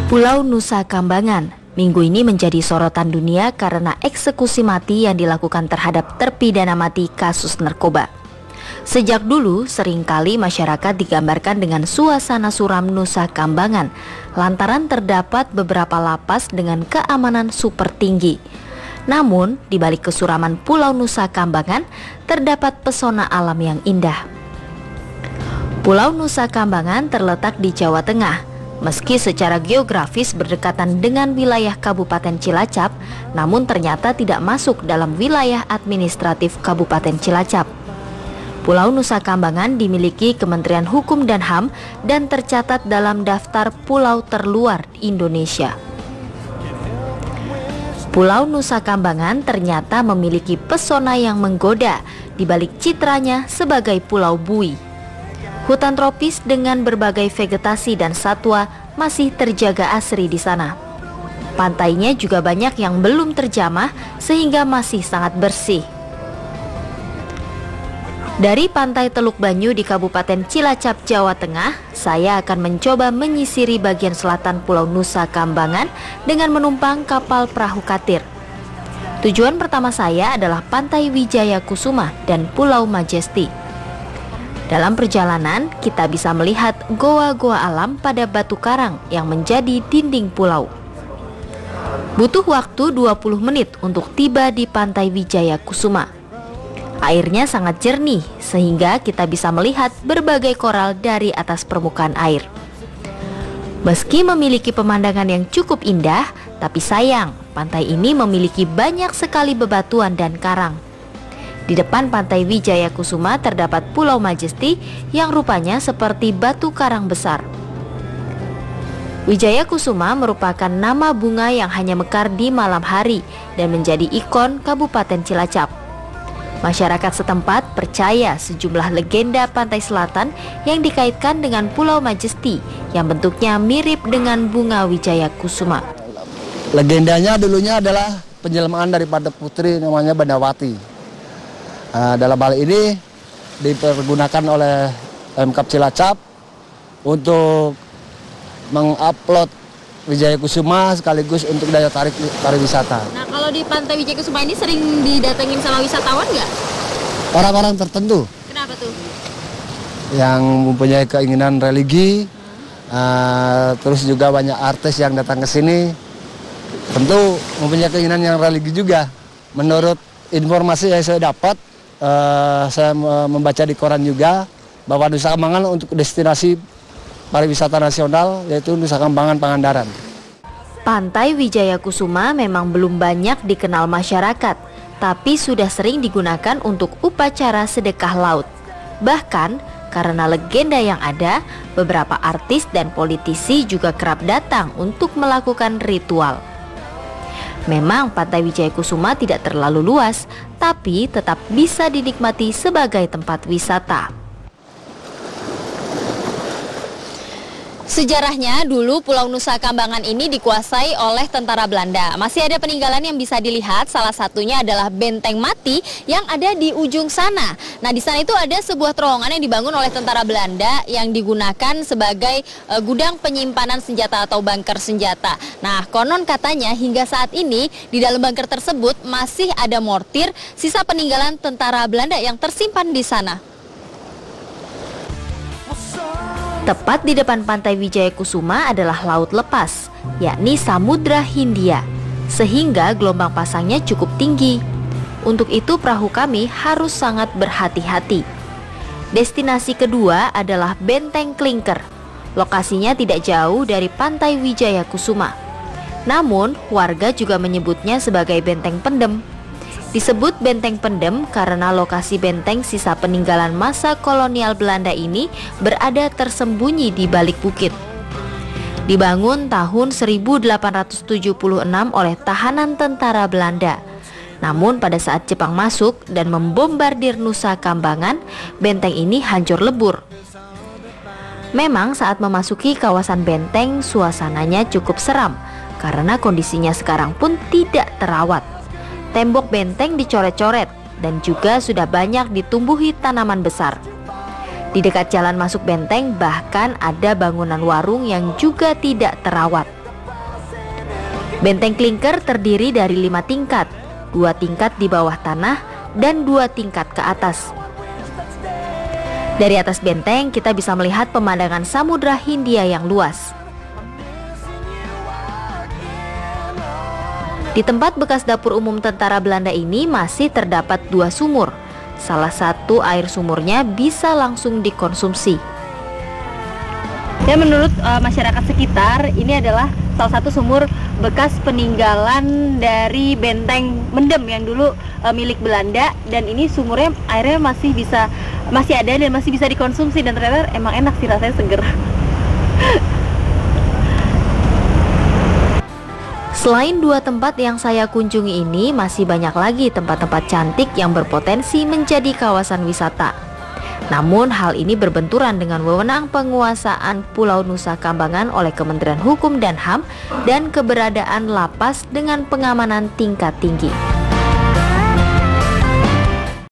Pulau Nusa Kambangan minggu ini menjadi sorotan dunia karena eksekusi mati yang dilakukan terhadap terpidana mati kasus narkoba. Sejak dulu seringkali masyarakat digambarkan dengan suasana suram Nusa Kambangan lantaran terdapat beberapa lapas dengan keamanan super tinggi. Namun di balik kesuraman Pulau Nusa Kambangan terdapat pesona alam yang indah. Pulau Nusa Kambangan terletak di Jawa Tengah. Meski secara geografis berdekatan dengan wilayah Kabupaten Cilacap, namun ternyata tidak masuk dalam wilayah administratif Kabupaten Cilacap. Pulau Nusa Kambangan dimiliki Kementerian Hukum dan HAM dan tercatat dalam daftar pulau terluar Indonesia. Pulau Nusa Kambangan ternyata memiliki pesona yang menggoda di balik citranya sebagai Pulau Bui. Hutan tropis dengan berbagai vegetasi dan satwa masih terjaga asri di sana. Pantainya juga banyak yang belum terjamah sehingga masih sangat bersih. Dari Pantai Teluk Banyu di Kabupaten Cilacap, Jawa Tengah, saya akan mencoba menyisiri bagian selatan Pulau Nusa Kambangan dengan menumpang kapal perahu katir. Tujuan pertama saya adalah Pantai Wijaya Kusuma dan Pulau Majesty. Dalam perjalanan, kita bisa melihat goa-goa alam pada batu karang yang menjadi dinding pulau. Butuh waktu 20 menit untuk tiba di Pantai Wijaya Kusuma. Airnya sangat jernih sehingga kita bisa melihat berbagai koral dari atas permukaan air. Meski memiliki pemandangan yang cukup indah, tapi sayang, pantai ini memiliki banyak sekali bebatuan dan karang. Di depan Pantai Wijaya Kusuma terdapat Pulau Majesty yang rupanya seperti batu karang besar. Wijaya Kusuma merupakan nama bunga yang hanya mekar di malam hari dan menjadi ikon Kabupaten Cilacap. Masyarakat setempat percaya sejumlah legenda pantai selatan yang dikaitkan dengan Pulau Majesty yang bentuknya mirip dengan bunga Wijaya Kusuma. Legendanya dulunya adalah penjelmaan daripada putri namanya Bandawati. Dalam hal ini dipergunakan oleh Pemkab Cilacap untuk mengupload Wijaya Kusuma sekaligus untuk daya tarik pariwisata. Nah, kalau di Pantai Wijaya Kusuma ini sering didatengin sama wisatawan nggak? Orang-orang tertentu. Kenapa tuh? Yang mempunyai keinginan religi, terus juga banyak artis yang datang ke sini. Tentu mempunyai keinginan yang religi juga. Menurut informasi yang saya dapat, saya membaca di koran juga bahwa Nusa Kambangan untuk destinasi pariwisata nasional yaitu Nusa Kambangan Pangandaran. Pantai Wijaya Kusuma memang belum banyak dikenal masyarakat, tapi sudah sering digunakan untuk upacara sedekah laut. Bahkan karena legenda yang ada, beberapa artis dan politisi juga kerap datang untuk melakukan ritual. Memang Pantai Wijaya Kusuma tidak terlalu luas, tapi tetap bisa dinikmati sebagai tempat wisata. Sejarahnya dulu Pulau Nusa Kambangan ini dikuasai oleh tentara Belanda. Masih ada peninggalan yang bisa dilihat, salah satunya adalah Benteng Mati yang ada di ujung sana. Nah, di sana itu ada sebuah terowongan yang dibangun oleh tentara Belanda yang digunakan sebagai gudang penyimpanan senjata atau bunker senjata. Nah, konon katanya hingga saat ini di dalam bunker tersebut masih ada mortir sisa peninggalan tentara Belanda yang tersimpan di sana. Tepat di depan Pantai Wijaya Kusuma adalah laut lepas, yakni Samudra Hindia, sehingga gelombang pasangnya cukup tinggi. Untuk itu perahu kami harus sangat berhati-hati. Destinasi kedua adalah Benteng Klingker. Lokasinya tidak jauh dari Pantai Wijaya Kusuma. Namun, warga juga menyebutnya sebagai Benteng Pendem. Disebut Benteng Pendem karena lokasi benteng sisa peninggalan masa kolonial Belanda ini berada tersembunyi di balik bukit. Dibangun tahun 1876 oleh tahanan tentara Belanda. Namun pada saat Jepang masuk dan membombardir Nusa Kambangan, benteng ini hancur lebur. Memang saat memasuki kawasan benteng suasananya cukup seram karena kondisinya sekarang pun tidak terawat. Tembok benteng dicoret-coret dan juga sudah banyak ditumbuhi tanaman besar. Di dekat jalan masuk benteng bahkan ada bangunan warung yang juga tidak terawat. Benteng Klingker terdiri dari 5 tingkat, 2 tingkat di bawah tanah dan 2 tingkat ke atas. Dari atas benteng kita bisa melihat pemandangan Samudra Hindia yang luas. Di tempat bekas dapur umum tentara Belanda ini masih terdapat 2 sumur. Salah satu air sumurnya bisa langsung dikonsumsi. Dan menurut masyarakat sekitar, ini adalah salah satu sumur bekas peninggalan dari benteng Mendem yang dulu milik Belanda, dan ini sumurnya airnya masih ada dan masih bisa dikonsumsi, dan ternyata emang enak sih, rasanya seger. Selain 2 tempat yang saya kunjungi ini, masih banyak lagi tempat-tempat cantik yang berpotensi menjadi kawasan wisata. Namun hal ini berbenturan dengan wewenang penguasaan Pulau Nusa Kambangan oleh Kementerian Hukum dan HAM dan keberadaan lapas dengan pengamanan tingkat tinggi.